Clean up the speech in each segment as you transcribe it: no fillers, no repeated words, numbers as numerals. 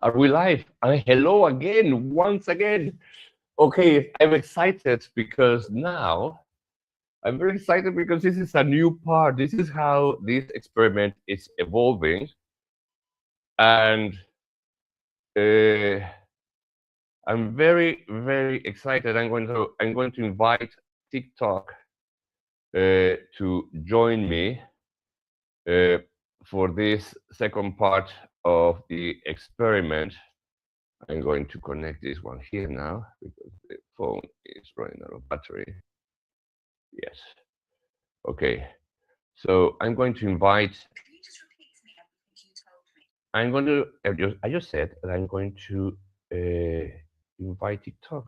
Are we live? Hello again, once again. Okay, I'm excited because now I'm very excited because this is a new part. This is how this experiment is evolving, and uh, I'm very, very excited. I'm going to invite TikTok to join me uh, for this second part of the experiment. I'm going to connect this one here now because the phone is running out of battery. Yes. Okay. So I'm going to invite. I'm going to. I just said that I'm going to invite TikTok.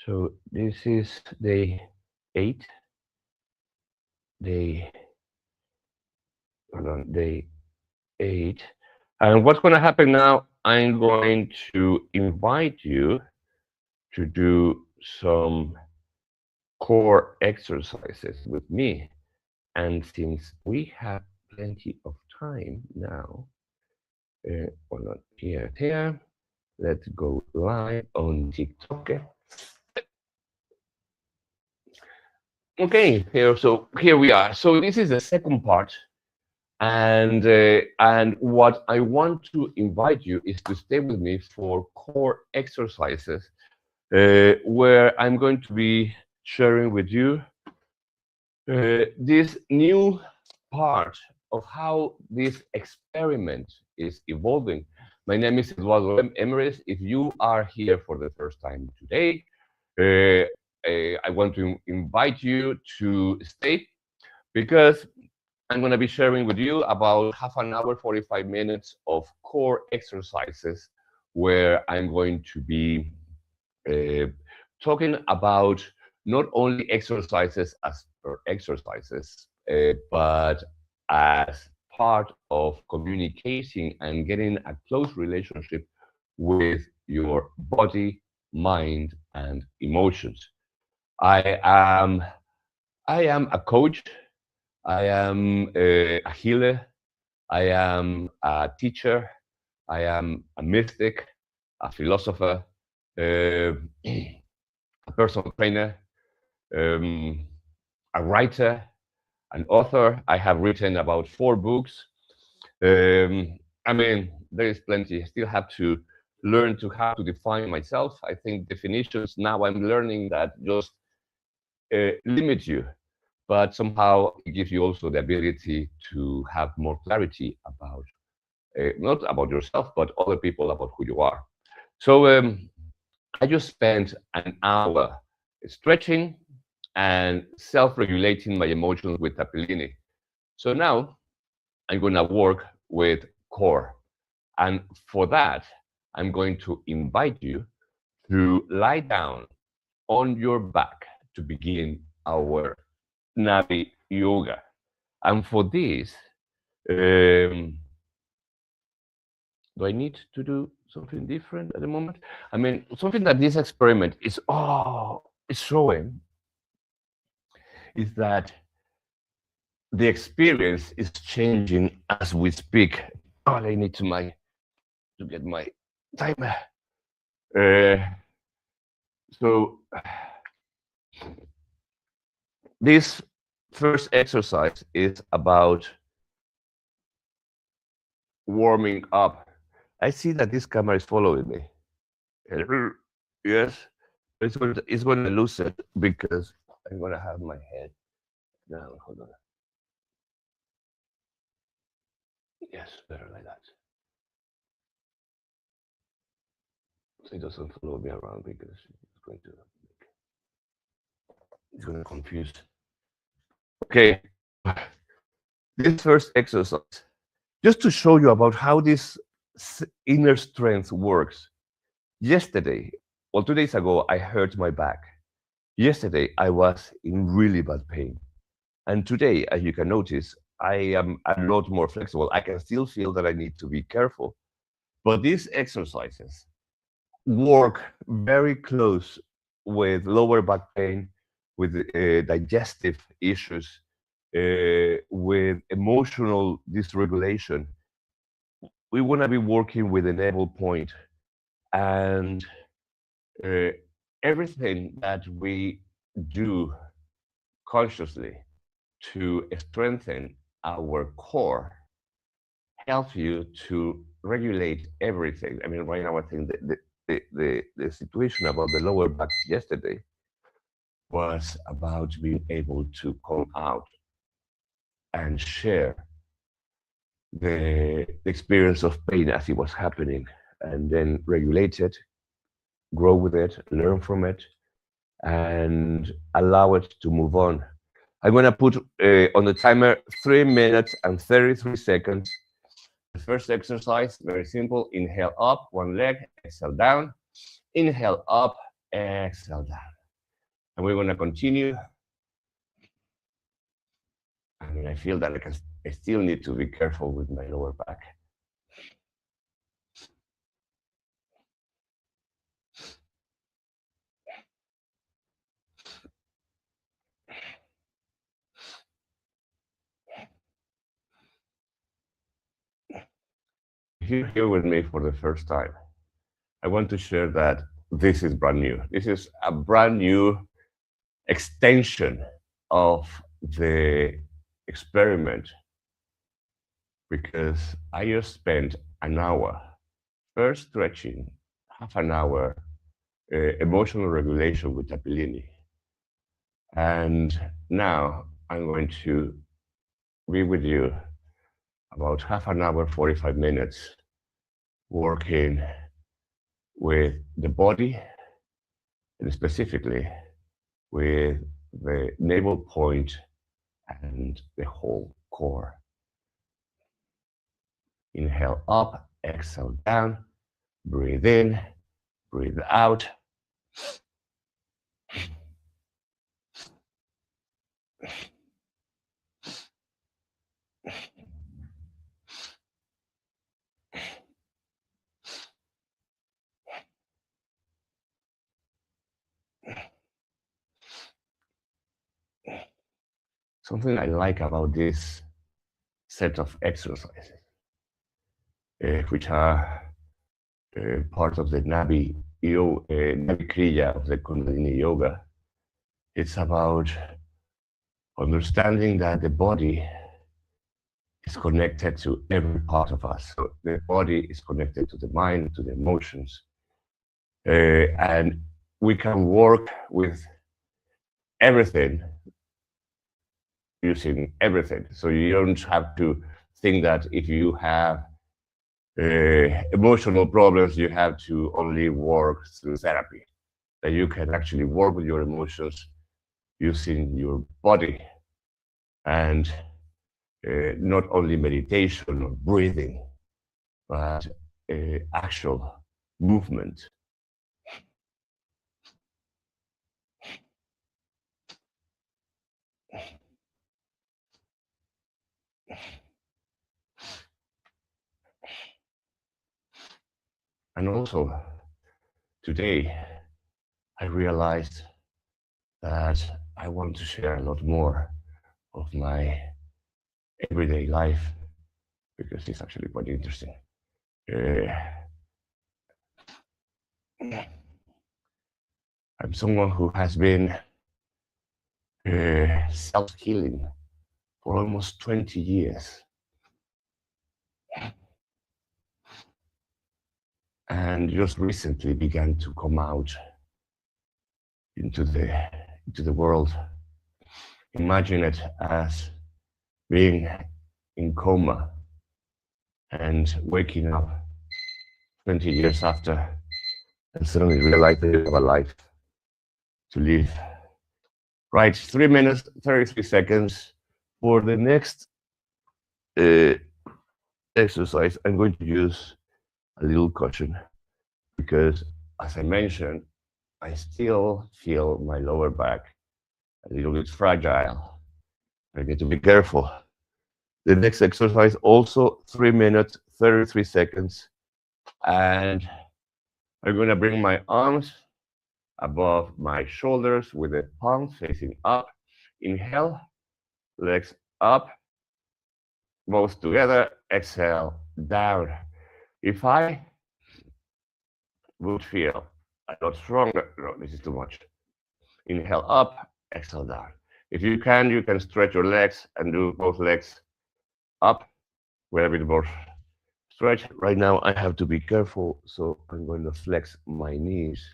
So this is day 8. Day. Hold on. Day 8. And what's going to happen now? I'm going to invite you to do some core exercises with me. And since we have plenty of time now, or not here, let's go live on TikTok. Okay, here we are. So this is the second part, and what I want to invite you is to stay with me for core exercises, where I'm going to be sharing with you this new part of how this experiment is evolving. My name is Eduardo Emeres. If you are here for the first time today, uh, I want to invite you to stay because I'm going to be sharing with you about half an hour, 45 minutes of core exercises where I'm going to be uh, talking about not only exercises as per exercises, but as part of communicating and getting a close relationship with your body, mind, and emotions. I am I am a coach. I am a healer. I am a teacher. I am a mystic, a philosopher, uh, a personal trainer, um, a writer, an author. I have written about 4 books. I mean, there is plenty. I still have to learn to how to define myself. I think definitions now I'm learning that just limit you, but somehow it gives you also the ability to have more clarity about not about yourself, but other people about who you are. So I just spent an hour stretching and self-regulating my emotions with Tapellini. So now I'm going to work with core. And for that, I'm going to invite you to lie down on your back to begin our Nabi yoga. And for this, um, do I need to do something different at the moment? I mean, something that this experiment is showing is that the experience is changing as we speak. Oh, I need to get my timer. Uh, so this first exercise is about warming up. I see that this camera is following me. Yes, it's going to lose it because I'm going to have my head down. Hold on. Yes, better like that. So it doesn't follow me around because it's going to confuse. Okay, this first exercise, just to show you about how this inner strength works. Yesterday, well, 2 days ago, I hurt my back. Yesterday, I was in really bad pain. And today, as you can notice, I am a lot more flexible. I can still feel that I need to be careful. But these exercises work very close with lower back pain, with digestive issues, with emotional dysregulation, we want to be working with the navel point, and uh, everything that we do consciously to strengthen our core helps you to regulate everything. I mean, right now I think the situation about the lower back yesterday was about being able to come out and share the experience of pain as it was happening, and then regulate it, grow with it, learn from it, and allow it to move on. I'm going to put on the timer 3 minutes and 33 seconds. The first exercise, very simple. Inhale up, one leg, exhale down. Inhale up, exhale down. And we're going to continue. I mean, I feel that I still need to be careful with my lower back. If you're here with me for the first time, I want to share that this is brand new. This is a brand new extension of the experiment, because I just spent an hour first stretching, half an hour emotional regulation with Tapilini. And now I'm going to be with you about half an hour, 45 minutes, working with the body, and specifically with the navel point and the whole core. Inhale up, exhale down, breathe in, breathe out. Something I like about this set of exercises, which are part of the Knabi Kriya of the Kundalini Yoga, it's about understanding that the body is connected to every part of us. So the body is connected to the mind, to the emotions, and we can work with everything using everything. So you don't have to think that if you have emotional problems, you have to only work through therapy. That you can actually work with your emotions using your body, and not only meditation or breathing, but actual movement. And also, today, I realized that I want to share a lot more of my everyday life, because it's actually quite interesting. I'm someone who has been self-healing for almost 20 years. And just recently began to come out into the world. Imagine it as being in coma and waking up 20 years after, and suddenly realize that you have a life to live. Right, 3 minutes, 33 seconds. For the next exercise, I'm going to use a little caution, because, as I mentioned, I still feel my lower back a little bit fragile. I need to be careful. The next exercise, also 3 minutes, 33 seconds. And I'm going to bring my arms above my shoulders with the palms facing up. Inhale, legs up, both together. Exhale, down. If I would feel a lot stronger, no, this is too much. Inhale up, exhale down. If you can stretch your legs and do both legs up with a bit more stretch. Right now, I have to be careful, so I'm going to flex my knees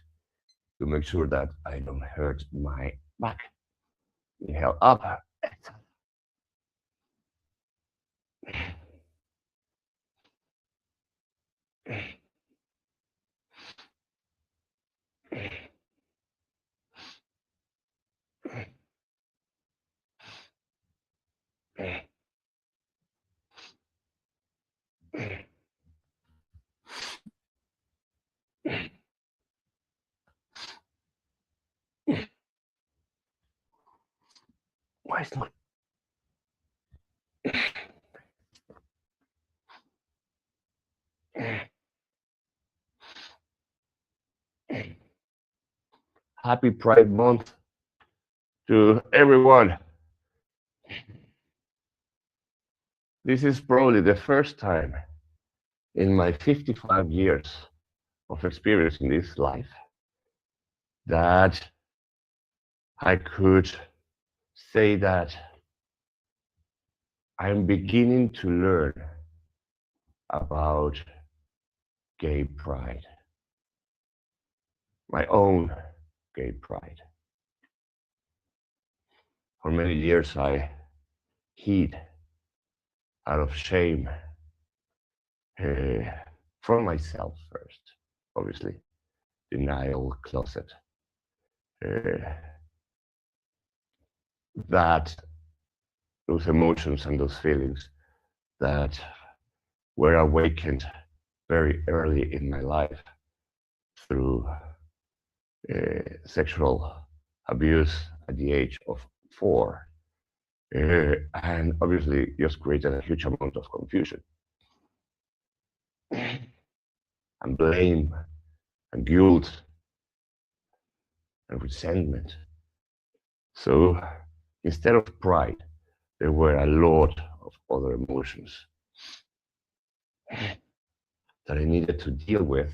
to make sure that I don't hurt my back. Inhale up, exhale. Why is not? Happy Pride Month to everyone. This is probably the first time in my 55 years of experience in this life that I could say that I'm beginning to learn about gay pride, my own gay pride. For many years, I hid out of shame uh, from myself first, obviously, denial, closet. Uh, that those emotions and those feelings that were awakened very early in my life through sexual abuse at the age of 4, and obviously just created a huge amount of confusion and blame and guilt and resentment. So instead of pride, there were a lot of other emotions that I needed to deal with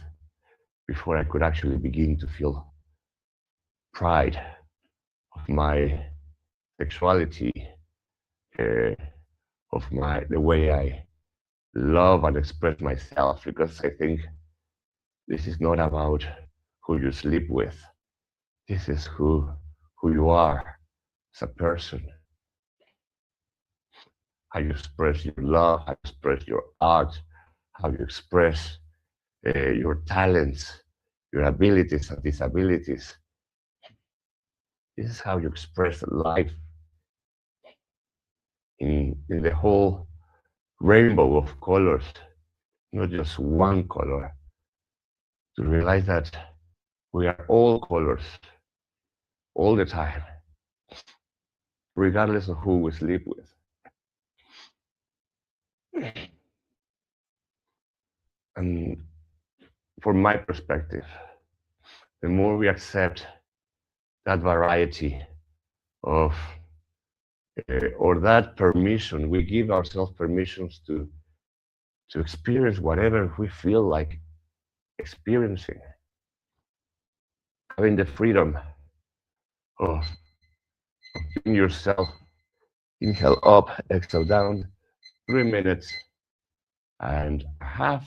before I could actually begin to feel pride of my sexuality, uh, of the way I love and express myself. Because I think this is not about who you sleep with. This is who you are as a person. How you express your love, how you express your art, how you express your talents, your abilities and disabilities. This is how you express life in the whole rainbow of colors, not just one color. To realize that we are all colors all the time, regardless of who we sleep with. And from my perspective, the more we accept that variety of, or that permission, we give ourselves permissions to experience whatever we feel like experiencing. Having the freedom of being yourself. Inhale up, exhale down, 3 minutes and a half.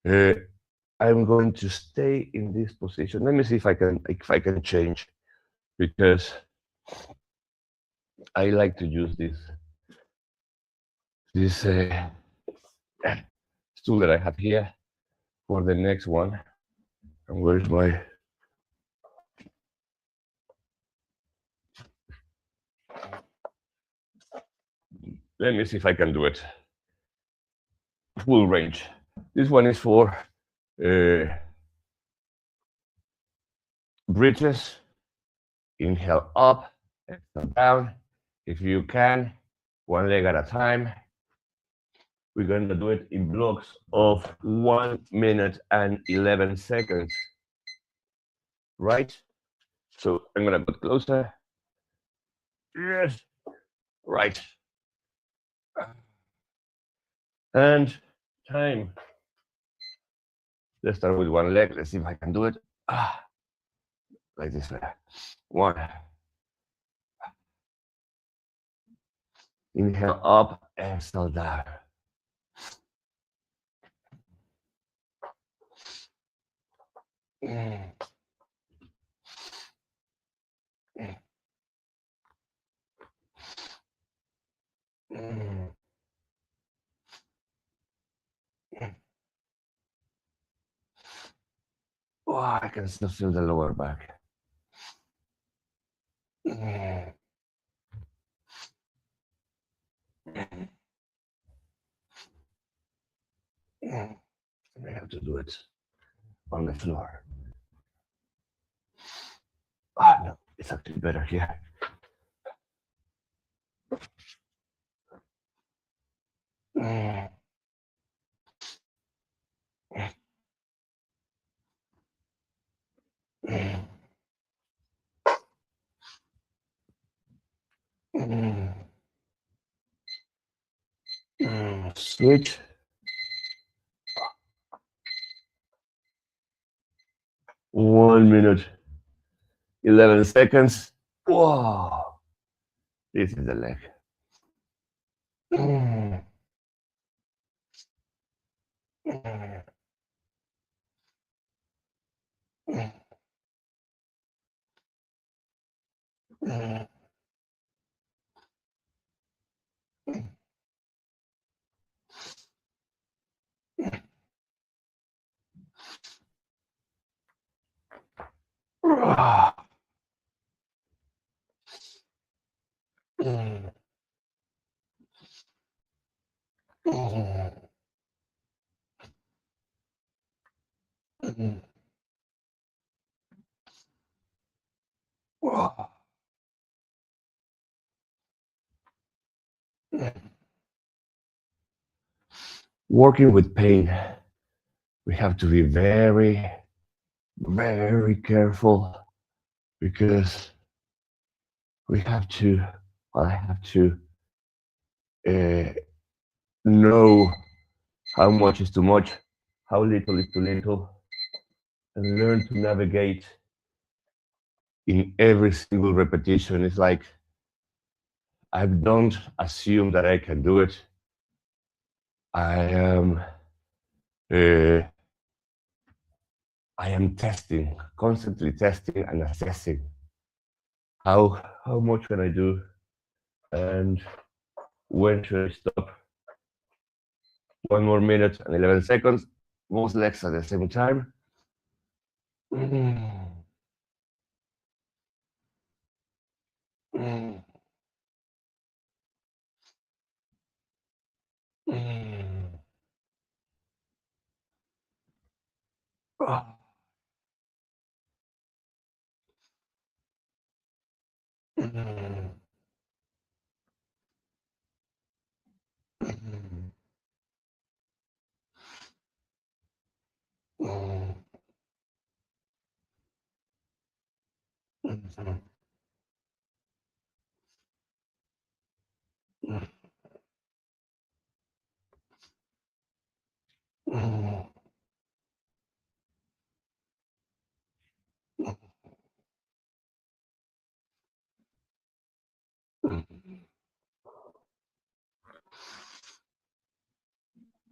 I'm going to stay in this position. Let me see if I can change, because I like to use this stool that I have here for the next one. And where's my? Let me see if I can do it. Full range. This one is for bridges. Inhale up, exhale down. If you can, one leg at a time. We're going to do it in blocks of 1 minute and 11 seconds. Right? So I'm going to put closer. Yes. Right. And time. Let's start with one leg. Let's see if I can do it. Like this. One. Inhale up, exhale down. Mm. Mm. Oh, I can still feel the lower back. Mm. Mm. I have to do it on the floor. No, it's actually better here. Mm. Mm. Mm. Switch. 1 minute, 11 seconds. Whoa, this is the leg. Mm. Mm. Mm. Mm. Mm. Mm. Mm. Mm. Whoa. Working with pain, we have to be very, very careful because we have to, well, I have to uh, know how much is too much, how little is too little, and learn to navigate in every single repetition. It's like I don't assume that I can do it. I uh, I am testing, constantly testing and assessing how much can I do and when should I stop. 1 more minute and 11 seconds. Both legs at the same time. Mm. Mm. Mm. Ah. Mm. Mm. Mm. Mm. Mm. Mm. Mm.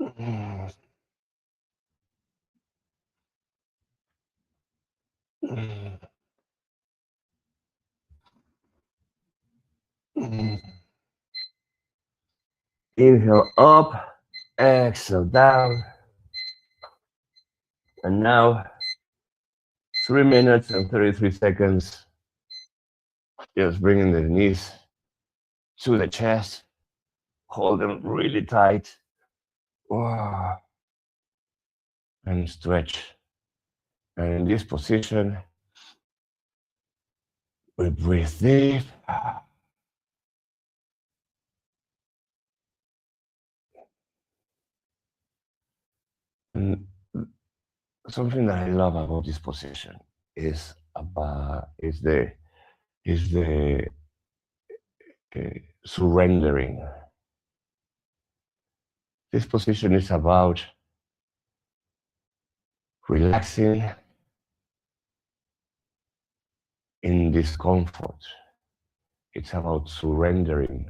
Mm. Mm. Mm. Inhale up, exhale down, and now 3 minutes and 33 seconds. Just bringing the knees to the chest, hold them really tight, and stretch. And in this position, we breathe deep. And something that I love about this position is the surrendering. This position is about relaxing in discomfort. It's about surrendering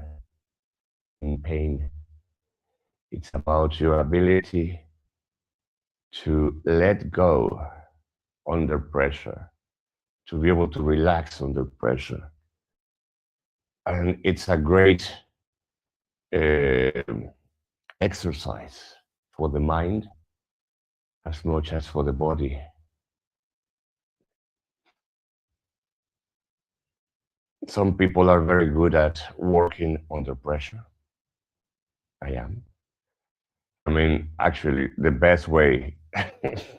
in pain. It's about your ability to let go under pressure, to be able to relax under pressure. And it's a great uh, exercise for the mind as much as for the body. Some people are very good at working under pressure. I am. I mean, actually, the best way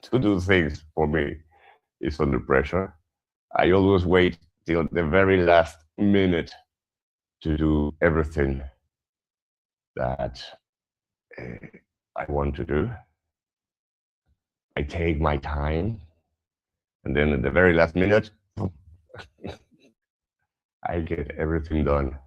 to do things for me is under pressure. I always wait till the very last minute to do everything that I want to do. I take my time, and then at the very last minute, I get everything done.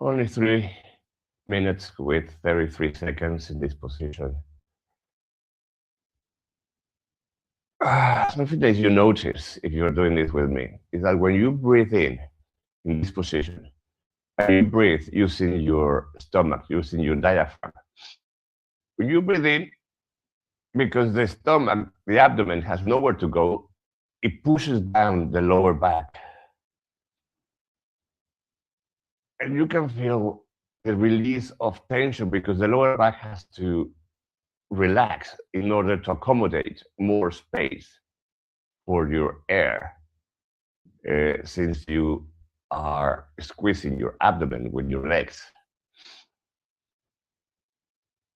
Only 3 minutes with 33 seconds in this position. Something that you notice if you're doing this with me is that when you breathe in this position, and you breathe using your stomach, using your diaphragm, when you breathe in, because the stomach, the abdomen has nowhere to go, it pushes down the lower back. And you can feel the release of tension because the lower back has to relax in order to accommodate more space for your air, since you are squeezing your abdomen with your legs.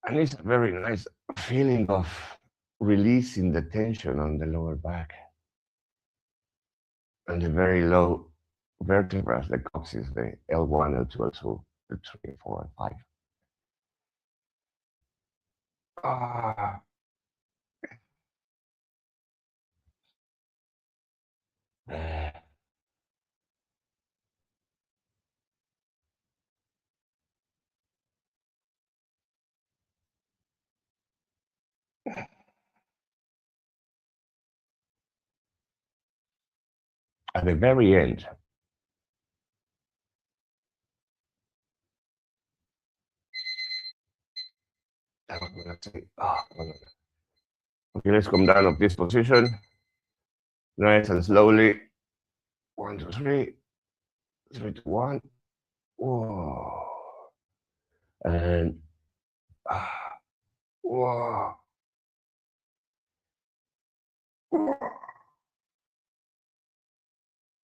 And it's a very nice feeling of releasing the tension on the lower back and the very low vertebrae, the coccyx, the L1, L2, L2, L3, 4, and 5. Ah. At the very end, I was gonna say, okay, let's come down of this position, nice and slowly. 1, 2, 3, 3, 2, 1. Whoa. And whoa.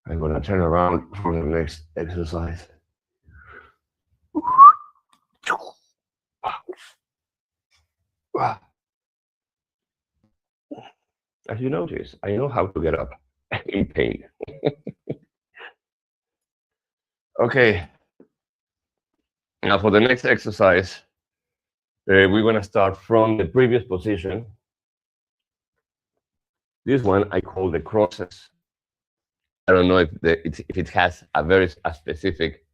I'm gonna turn around for the next exercise. As you notice, I know how to get up in pain. Okay, now for the next exercise, we're gonna start from the previous position. This one I call the crosses. I don't know if it has a specific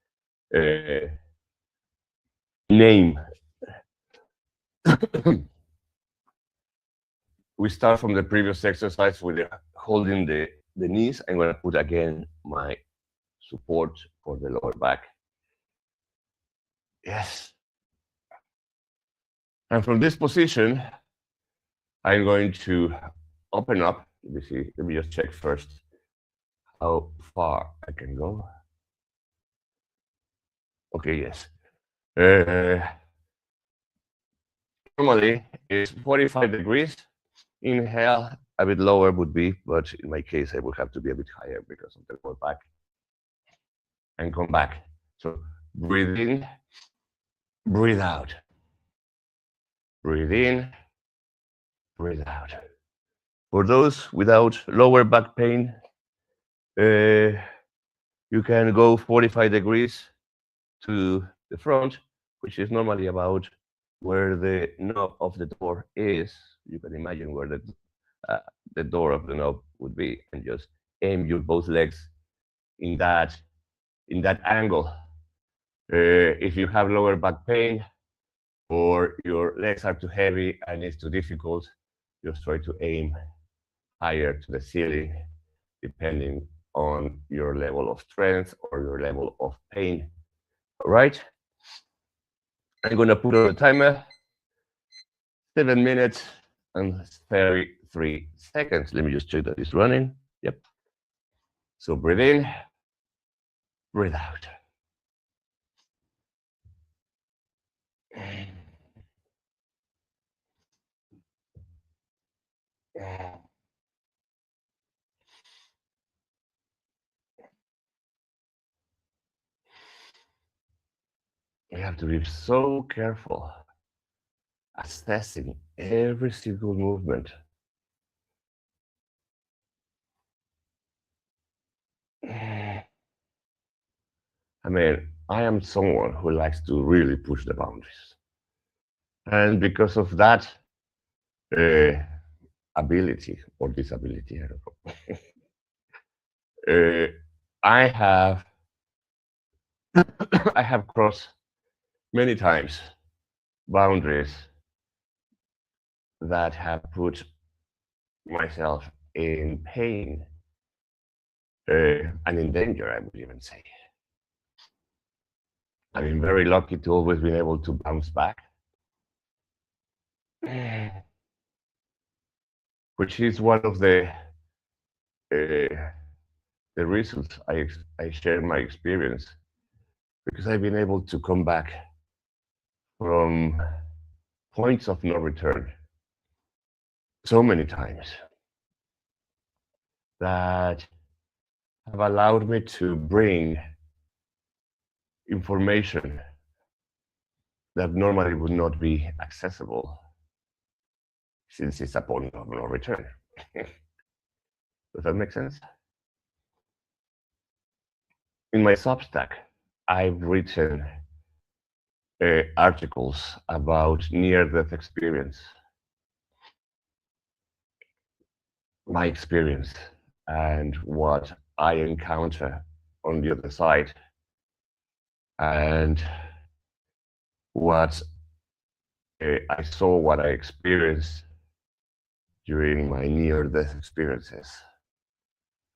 name. We start from the previous exercise with holding the knees. I'm going to put again my support for the lower back. Yes. And from this position, I'm going to open up. Let me see. Let me just check first how far I can go. Okay, yes. Normally, it's 45 degrees. Inhale, a bit lower would be, but in my case, I would have to be a bit higher because of the lower back. And come back. So breathe in, breathe out. Breathe in, breathe out. For those without lower back pain, you can go 45 degrees to the front, which is normally about where the knob of the door is. You can imagine where the door of the knob would be, and just aim your both legs in that angle. If you have lower back pain or your legs are too heavy and it's too difficult, just try to aim higher to the ceiling, depending on your level of strength or your level of pain. All right, I'm gonna put on a timer, 7 minutes and 33 seconds. Let me just check that it's running. Yep. So breathe in, breathe out. You have to be so careful assessing every single movement. I mean, I am someone who likes to really push the boundaries. And because of that uh, ability or disability, I don't know, I have I have crossed many times boundaries that have put myself in pain and in danger, I would even say. I've been very lucky to always been able to bounce back, which is one of uh, the reasons I share my experience, because I've been able to come back from points of no return so many times that have allowed me to bring information that normally would not be accessible since it's a point of no return. Does that make sense? In my Substack, I've written articles about near-death experience, my experience, and what I encounter on the other side, and what I saw, what I experienced during my near-death experiences.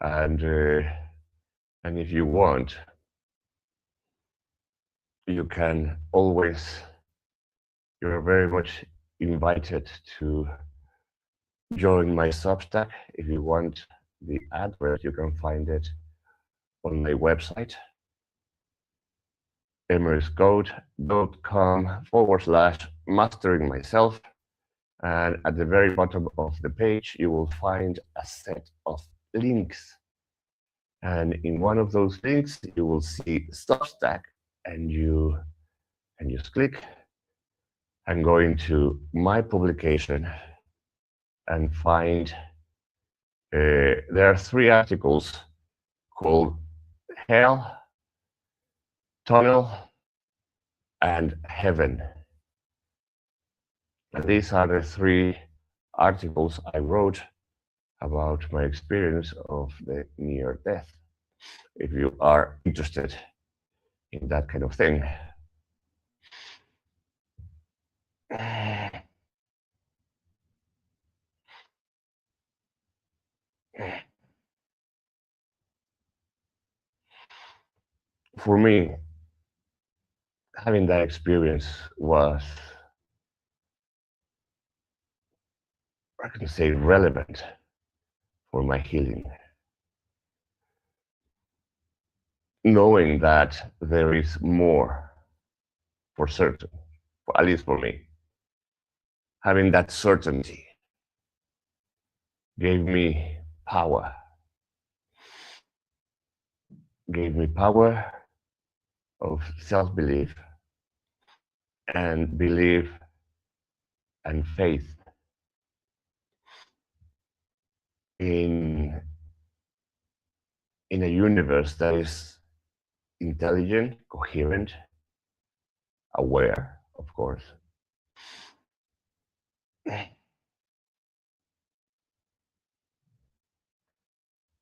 And if you want, you can always, you're very much invited to join my Substack. If you want the address, you can find it on my website, emeriscode.com/mastering myself. And at the very bottom of the page, you will find a set of links. And in one of those links, you will see Substack, and you can just click and go into my publication and find there are 3 articles called Hell, Tunnel, and Heaven. And these are the 3 articles I wrote about my experience of the near death. If you are interested in that kind of thing. For me, having that experience was, I can say, relevant for my healing. Knowing that there is more for certain, at least for me, having that certainty gave me power, of self-belief and belief and faith in a universe that is intelligent, coherent, aware, of course,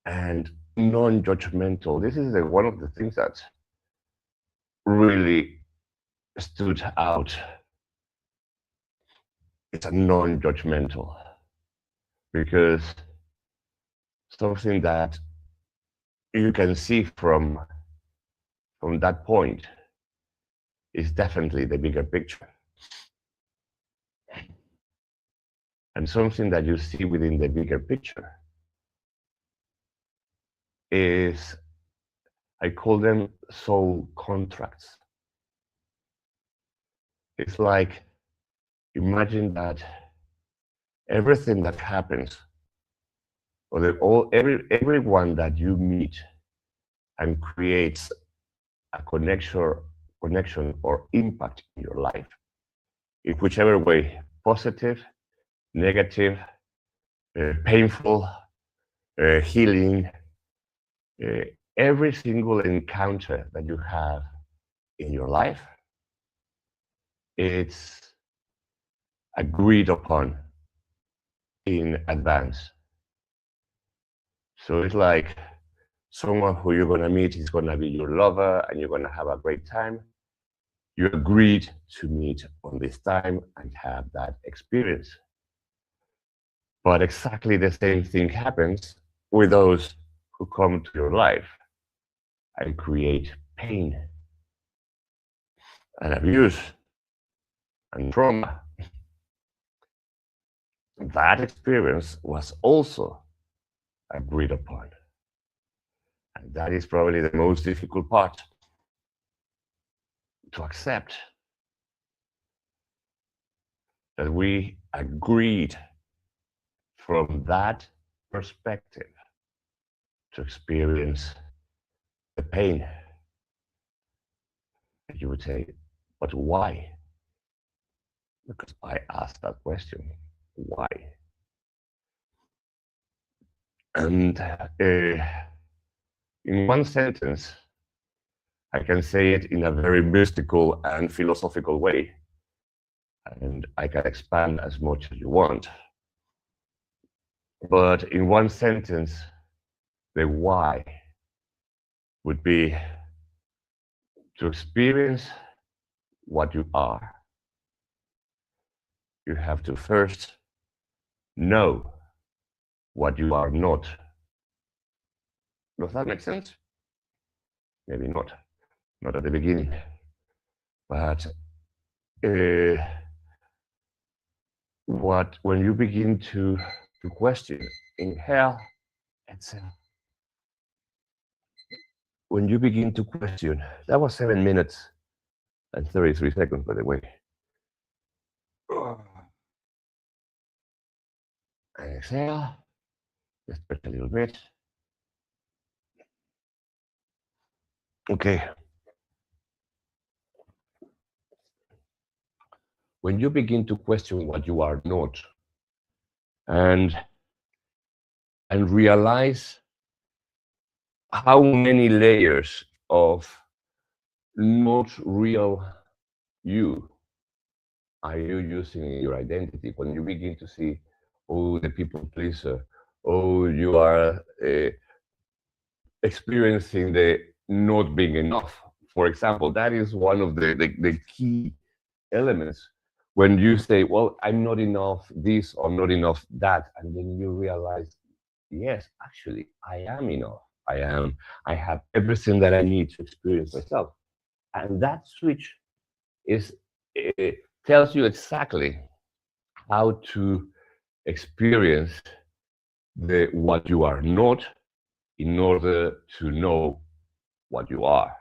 and non-judgmental. This is one of the things that really stood out. It's a non-judgmental, because something that you can see from that point is definitely the bigger picture. And something that you see within the bigger picture is, I call them soul contracts. It's like, imagine that everything that happens, or everyone that you meet and creates a connection or impact in your life, in whichever way, positive, negative, painful, healing, uh, every single encounter that you have in your life, it's agreed upon in advance. So it's like someone who you're going to meet is going to be your lover and you're going to have a great time. You agreed to meet on this time and have that experience. But exactly the same thing happens with those who come to your life and create pain and abuse and trauma. That experience was also agreed upon. And that is probably the most difficult part to accept, that we agreed from that perspective to experience the pain. And you would say, but why? Because I asked that question, why? And in one sentence, I can say it in a very mystical and philosophical way, and I can expand as much as you want. But in one sentence, the why would be to experience what you are. You have to first know what you are not. Does that make sense? Maybe not. Not at the beginning. But when you begin to question, inhale, exhale. When you begin to question, that was 7 minutes and 33 seconds, by the way. And exhale, just stretch a little bit. Okay. When you begin to question what you are not, and realize how many layers of not real you are you using in your identity, when you begin to see, oh, the people pleaser, oh, you are experiencing the not being enough. For example, that is one of the key elements when you say, well, I'm not enough this or not enough that, and then you realize, yes, actually, I am enough. I have everything that I need to experience myself. And that switch is, it tells you exactly how to experience the what you are not in order to know what you are.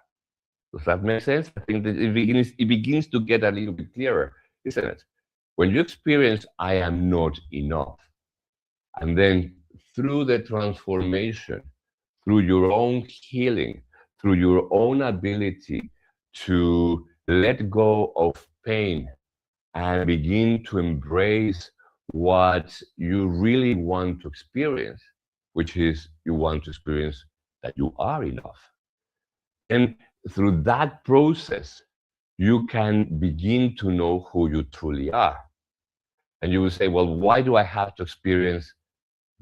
Does that make sense? I think that it begins to get a little bit clearer, isn't it? When you experience I am not enough, and then through the transformation, through your own healing, through your own ability to let go of pain and begin to embrace what you really want to experience, which is you want to experience that you are enough. And through that process, you can begin to know who you truly are. And you will say, well, why do I have to experience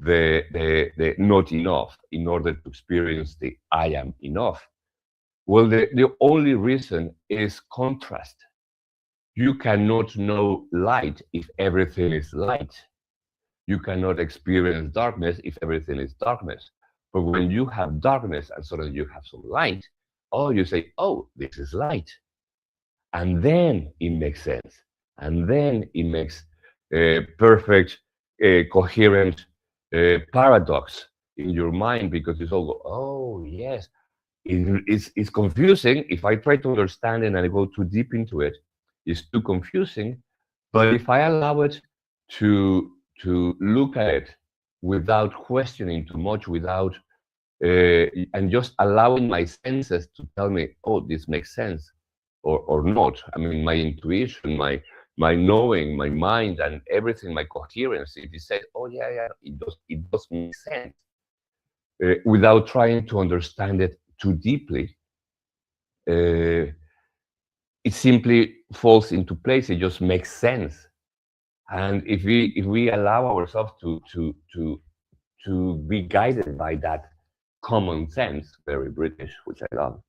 the not enough in order to experience the I am enough? Well, the only reason is contrast. You cannot know light if everything is light. You cannot experience darkness if everything is darkness. But when you have darkness and suddenly you have some light, oh, you say, oh, this is light. And then it makes sense. And then it makes perfect, coherent paradox in your mind because it's all go, oh, yes. It's confusing. If I try to understand it and I go too deep into it, it's too confusing. But if I allow it to look at it without questioning too much, without and just allowing my senses to tell me, oh, this makes sense, or not. I mean, my intuition, my knowing, my mind, and everything, my coherence. If it says, oh yeah, yeah, it does make sense, without trying to understand it too deeply, uh, it simply falls into place. It just makes sense. And if we allow ourselves to be guided by that common sense, very British, which I love,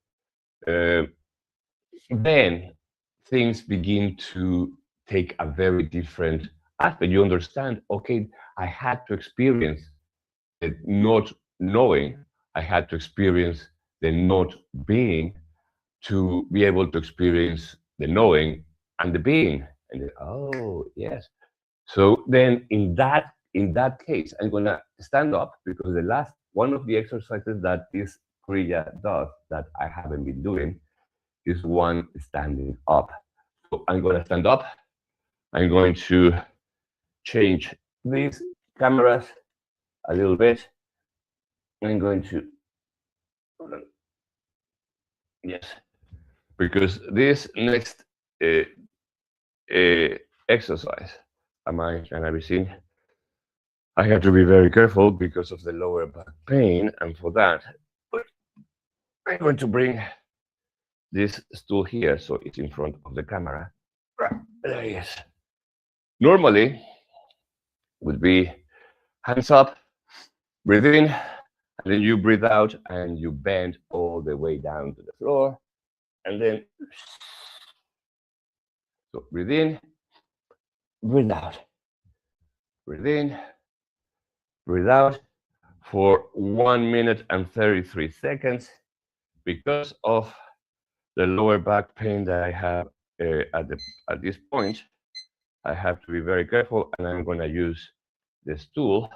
uh, then things begin to take a very different aspect. You understand, okay, I had to experience the not knowing, I had to experience the not being to be able to experience the knowing and the being. And then, oh, yes. So then in that case, I'm gonna stand up because the last one of the exercises that this Kriya does that I haven't been doing is one standing up. So I'm gonna stand up. I'm going to change these cameras a little bit. I'm going to, yes, because this next uh, exercise, can I be seen? I have to be very careful because of the lower back pain, and for that, I'm going to bring this stool here so it's in front of the camera. There it is. Normally, would be hands up, breathe in, and then you breathe out and you bend all the way down to the floor, and then so breathe in, breathe out, breathe in, breathe out for 1 minute and 33 seconds. Because of the lower back pain that I have at this point, I have to be very careful, and I'm going to use this tool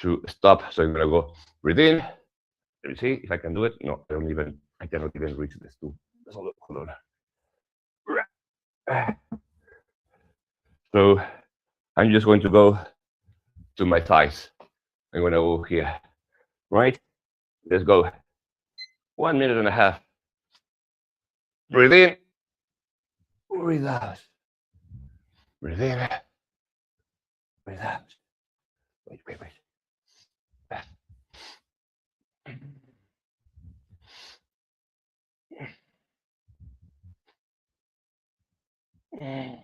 to stop. So I'm going to go breathe in. Let me see if I can do it. No, I cannot even reach this tool. Hold on. So I'm just going to go to my thighs. I'm going to go here, right? Let's go. 1 minute and a half. Breathe in, breathe out. Breathe in, breathe out. Wait, wait, wait. Mm.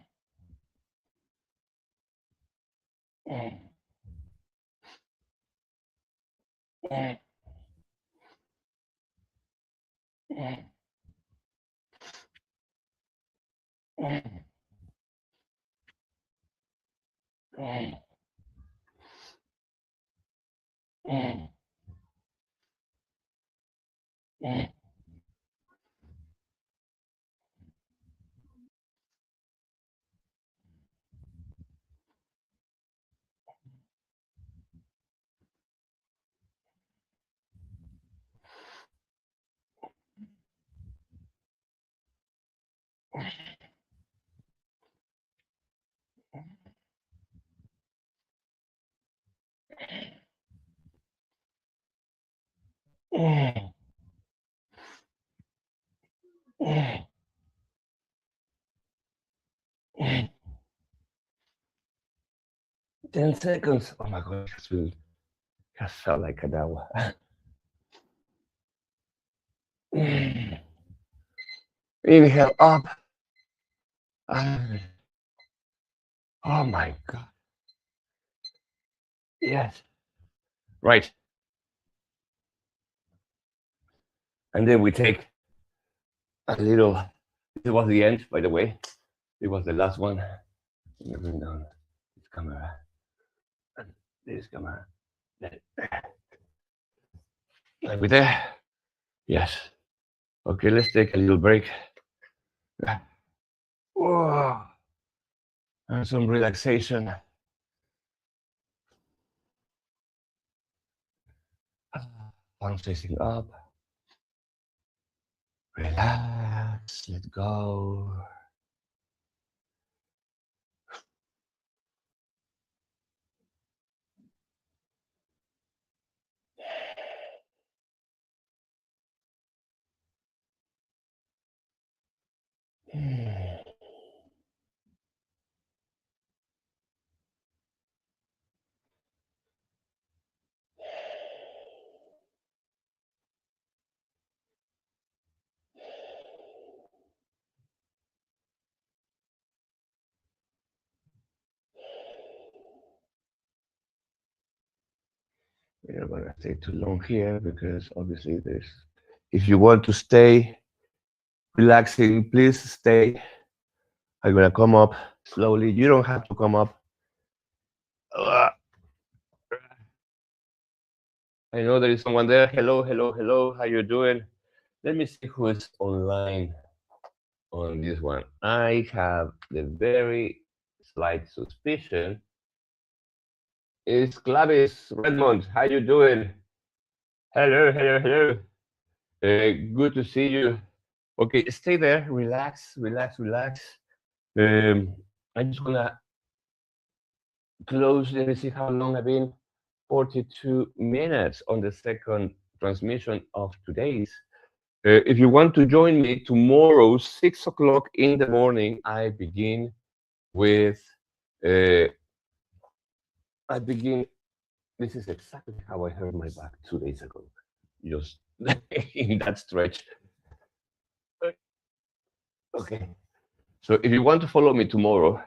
10 seconds. Oh my God, has felt like an hour. Inhale up. Oh my God. Yes. Right. And then we take a little, this was the end, by the way. It was the last one. Let me bring down this camera. And this camera. Are we there? Yes. Okay, let's take a little break. Whoa. And some relaxation. Palms facing up. Relax. Let go. We don't want to stay too long here because obviously there's. If you want to stay relaxing, please stay. I'm gonna come up slowly. You don't have to come up. Uh, I know there is someone there. Hello, hello, hello. How you doing? Let me see who is online on this one. I have the very slight suspicion it's Clavis Redmond. How you doing? Hello, hello, hello. Good to see you. Okay, stay there. Relax, relax, relax. I'm just gonna close. Let me see how long I've been. 42 minutes on the second transmission of today's. If you want to join me tomorrow, 6 o'clock in the morning, I begin with. Uh, I begin. This is exactly how I hurt my back 2 days ago. Just in that stretch. Okay. So if you want to follow me tomorrow,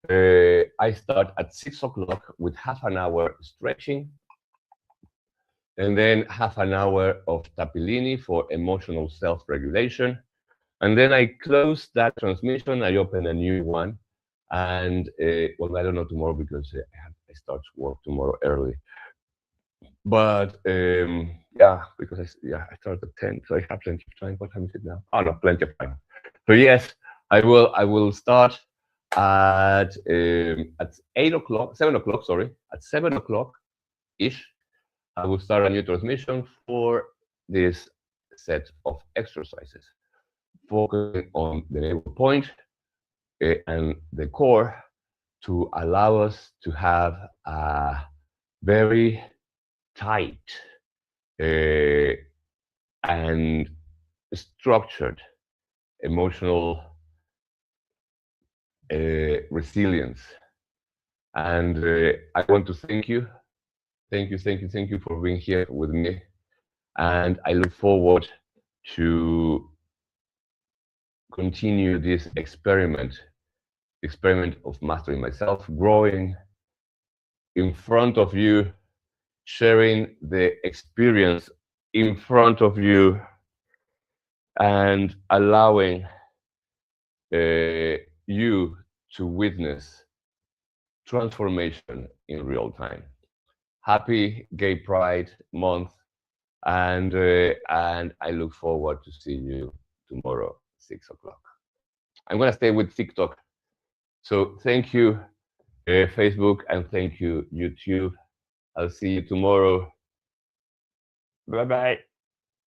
I start at 6 o'clock with half an hour stretching, and then half an hour of tapilini for emotional self-regulation. And then I close that transmission, I open a new one. And well, I don't know tomorrow because I start work tomorrow early. But yeah, because I start at 10, so I have plenty of time. What time is it now? Oh no, plenty of time. So yes, I will start at 8 o'clock, 7 o'clock, sorry, at 7 o'clock ish. I will start a new transmission for this set of exercises, focusing on the navel point and the core to allow us to have a very tight and structured emotional resilience. And I want to thank you. Thank you, thank you, thank you for being here with me. And I look forward to continue this experiment of mastering myself, growing in front of you, sharing the experience in front of you, and allowing you to witness transformation in real time. Happy Gay Pride Month, and I look forward to seeing you tomorrow, 6 o'clock. I'm gonna stay with TikTok. So thank you, Facebook, and thank you, YouTube. I'll see you tomorrow. Bye bye.